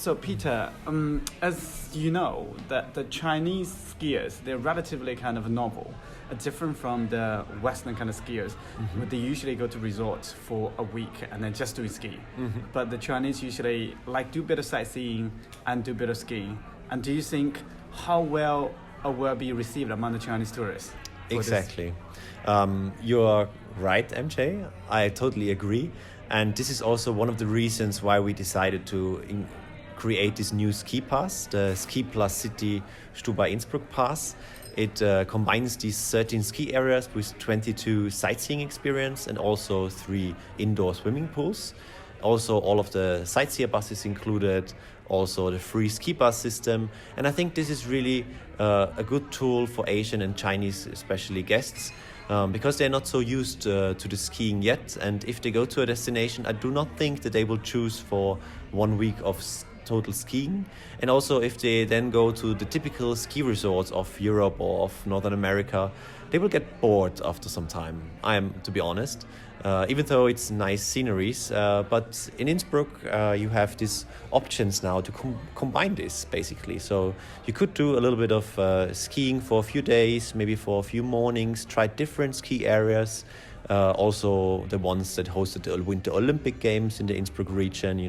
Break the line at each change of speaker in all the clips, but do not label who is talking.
So Peter, as you know, that the Chinese skiers, they're relatively kind of novel, different from the Western kind of skiers. Mm-hmm. They usually go to resorts for a week and then just do ski. Mm-hmm. But the Chinese usually like do a bit of sightseeing and do a bit of skiing. And do you think how well will be received among the Chinese tourists?
Exactly. You are right, MJ. I totally agree. And this is also one of the reasons why we decided to create this new ski pass, the Ski Plus City Stubai Innsbruck Pass. It combines these 13 ski areas with 22 sightseeing experience and also 3 indoor swimming pools. Also, all of the sightseer buses included, also the free ski bus system. And I think this is really a good tool for Asian and Chinese, especially guests, because they're not so used to the skiing yet. And if they go to a destination, I do not think that they will choose for 1 week of total skiing. And also if they then go to the typical ski resorts of Europe or of Northern America, they will get bored after some time, to be honest, even though it's nice sceneries. But in Innsbruck, you have these options now to combine this, basically. So you could do a little bit of skiing for a few days, maybe for a few mornings, try different ski areas. Also the ones that hosted the Winter Olympic Games in the Innsbruck region,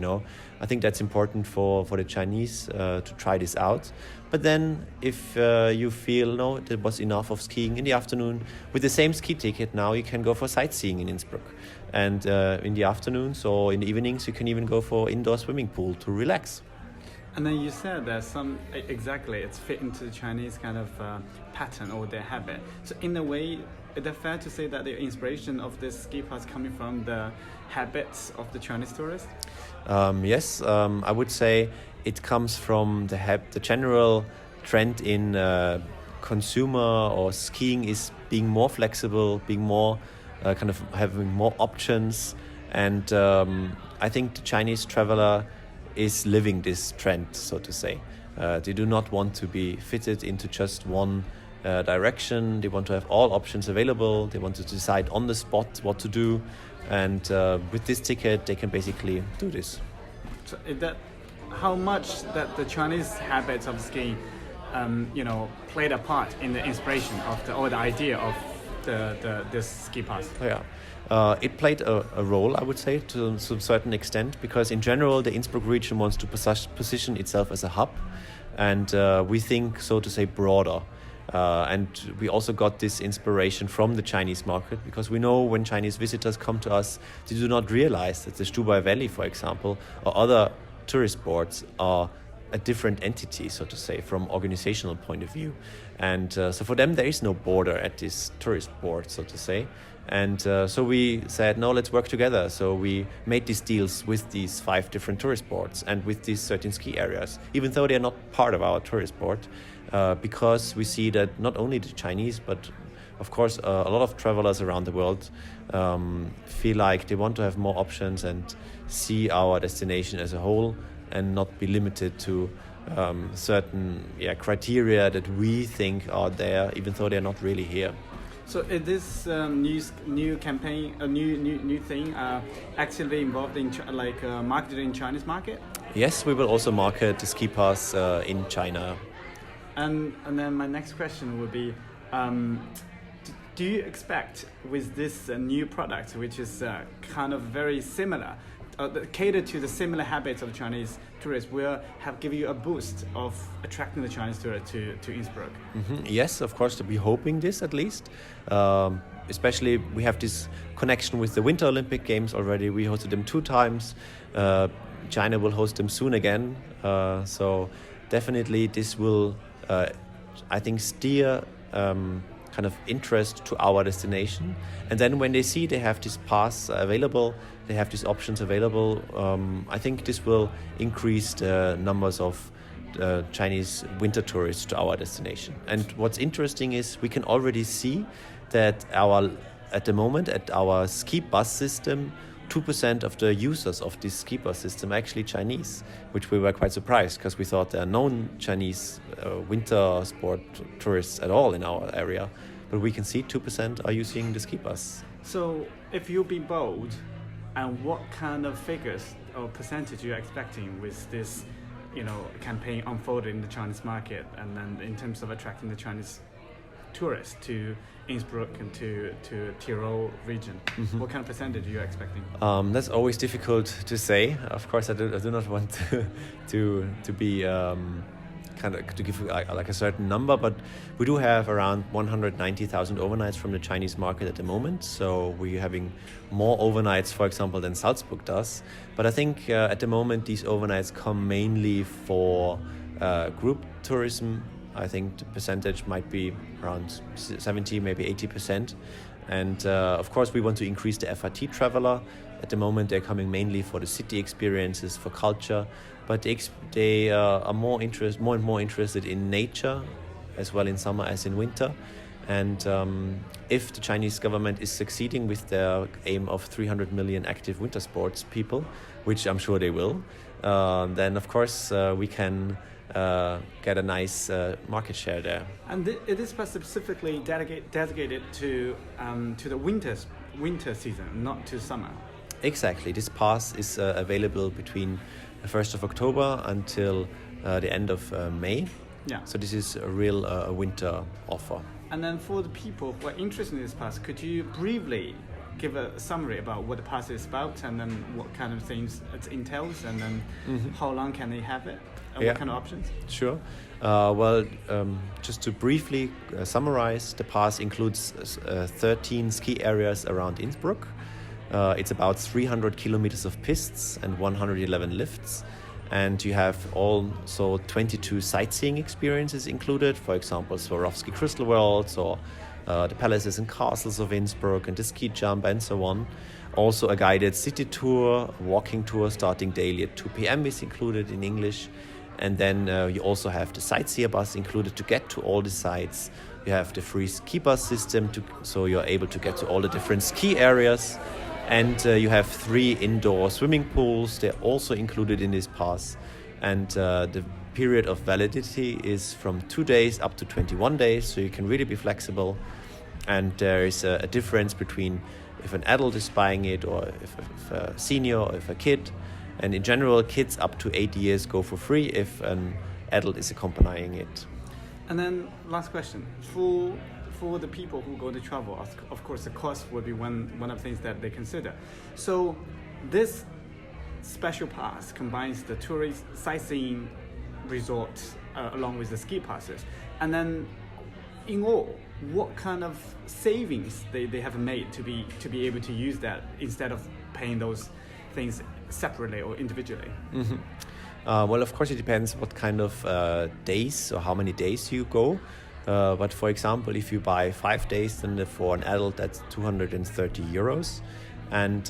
I think that's important for the Chinese to try this out. But then if you feel, no, there was enough of skiing in the afternoon, with the same ski ticket now you can go for sightseeing in Innsbruck. And in the afternoons or in the evenings you can even go for indoor swimming pool to relax.
And then you said there's it's fit into the Chinese kind of pattern or their habit. So in a way, is it fair to say that the inspiration of this ski pass coming from the habits of the Chinese tourists?
Yes, I would say it comes from the general trend in consumer or skiing is being more flexible, being more kind of having more options. And I think the Chinese traveler is living this trend, so to say. They do not want to be fitted into just one direction. They want to have all options available. They want to decide on the spot what to do. And with this ticket, they can basically do this.
So how much that the Chinese habits of skiing, played a part in the inspiration of the idea of this ski pass?
Yeah. It played a role, I would say, to a certain extent, because in general, the Innsbruck region wants to position itself as a hub, and we think, so to say, broader. And we also got this inspiration from the Chinese market, because we know when Chinese visitors come to us, they do not realize that the Stubai Valley, for example, or other tourist boards are a different entity, so to say, from organizational point of view. And so for them, there is no border at this tourist board, so to say. And so we said, no, let's work together. So we made these deals with these 5 different tourist boards and with these 13 ski areas, even though they are not part of our tourist board, because we see that not only the Chinese, but of course a lot of travelers around the world feel like they want to have more options and see our destination as a whole and not be limited to certain criteria that we think are there, even though they're not really here.
So is this new campaign, a new thing, actively involved in marketed in Chinese market?
Yes, we will also market the ski pass in China.
And then my next question would be, do you expect with this new product, which is kind of very similar, catered to the similar habits of Chinese tourists, will give you a boost of attracting the Chinese tourists to Innsbruck?
Mm-hmm. Yes, of course, we're hoping this at least. Especially we have this connection with the Winter Olympic Games already. We hosted them 2 times. China will host them soon again. So definitely this will, I think, steer kind of interest to our destination. And then when they see they have this pass available, they have these options available, I think this will increase the numbers of Chinese winter tourists to our destination. And what's interesting is we can already see that at the moment at our ski bus system, 2% of the users of this ski bus system are actually Chinese, which we were quite surprised because we thought there are no Chinese winter sport tourists at all in our area. But we can see 2% are using the ski bus.
So if you be bold, and what kind of figures or percentage you're expecting with this campaign unfolded in the Chinese market, and then in terms of attracting the Chinese tourists to Innsbruck and to Tyrol region? What kind of percentage are you expecting?
That's always difficult to say. Of course, I do not want to be to give like a certain number, but we do have around 190,000 overnights from the Chinese market at the moment. So we're having more overnights, for example, than Salzburg does. But I think at the moment these overnights come mainly for group tourism. I think the percentage might be around 70, maybe 80%. And of course, we want to increase the FRT traveler. At the moment, they're coming mainly for the city experiences, for culture, but they are more and more interested in nature, as well in summer as in winter. And if the Chinese government is succeeding with their aim of 300 million active winter sports people, which I'm sure they will, then of course we can get a nice market share there.
And it is specifically dedicated to the winter season, not to summer.
Exactly. This pass is available between the 1st of October until the end of May.
Yeah.
So this is a real winter offer.
And then for the people who are interested in this pass, could you briefly give a summary about what the pass is about, and then what kind of things it entails, and then how long can they have it, and what kind of options?
Sure. Just to briefly summarize, the pass includes 13 ski areas around Innsbruck. It's about 300 kilometers of pistes and 111 lifts. And you have also 22 sightseeing experiences included, for example, Swarovski Crystal Worlds, or the palaces and castles of Innsbruck, and the ski jump, and so on. Also a guided city tour, walking tour starting daily at 2 p.m. is included in English. And then you also have the sightseer bus included to get to all the sites. You have the free ski bus system, so you're able to get to all the different ski areas. And you have 3 indoor swimming pools. They're also included in this pass. And the period of validity is from 2 days up to 21 days, so you can really be flexible. And there is a difference between if an adult is buying it, or if a senior, or if a kid. And in general, kids up to 8 years go for free if an adult is accompanying it.
And then last question. For the people who go to travel, of course, the cost would be one of the things that they consider. So this special pass combines the tourist sightseeing resorts along with the ski passes. And then in all, what kind of savings they have made to be able to use that instead of paying those things separately or individually?
Well, of course, it depends what kind of days or how many days you go. But for example, if you buy 5 days, then for an adult, that's 230 euros. And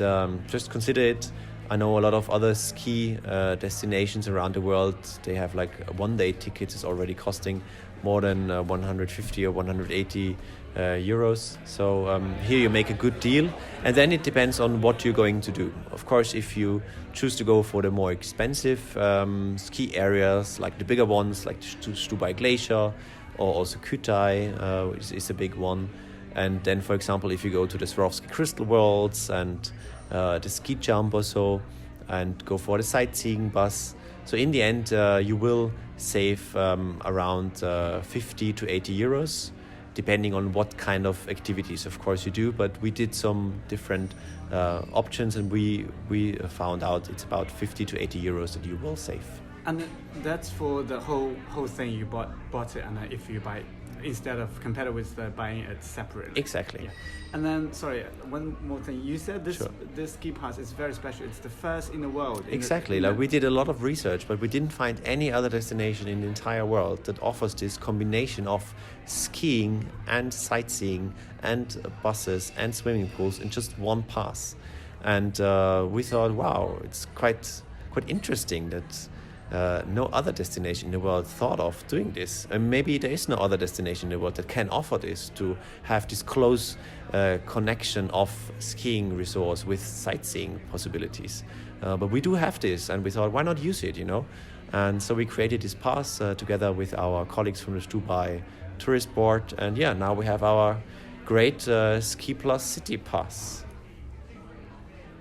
just consider it. I know a lot of other ski destinations around the world, they have like a 1-day ticket is already costing more than 150 or 180 euros. So here you make a good deal. And then it depends on what you're going to do. Of course, if you choose to go for the more expensive ski areas, like the bigger ones, like Stubai Glacier, or also Kütai, which is a big one. And then, for example, if you go to the Swarovski Crystal Worlds and the ski jump or so, and go for the sightseeing bus. So in the end, you will save around 50 to 80 euros, depending on what kind of activities, of course, you do. But we did some different options, and we found out it's about 50 to 80 euros that you will save.
And that's for the whole thing. You bought it, and if you buy, instead of compare it with buying it separately.
Exactly.
Yeah. And then, sorry, one more thing. You said this
Sure.
this ski pass is very special. It's the first in the world.
Exactly. We did a lot of research, but we didn't find any other destination in the entire world that offers this combination of skiing and sightseeing and buses and swimming pools in just one pass. And we thought, wow, it's quite interesting that no other destination in the world thought of doing this. And maybe there is no other destination in the world that can offer this, to have this close connection of skiing resorts with sightseeing possibilities. But we do have this, and we thought, why not use it, And so we created this pass together with our colleagues from the Stubai Tourist Board. And now we have our great Ski Plus City Pass.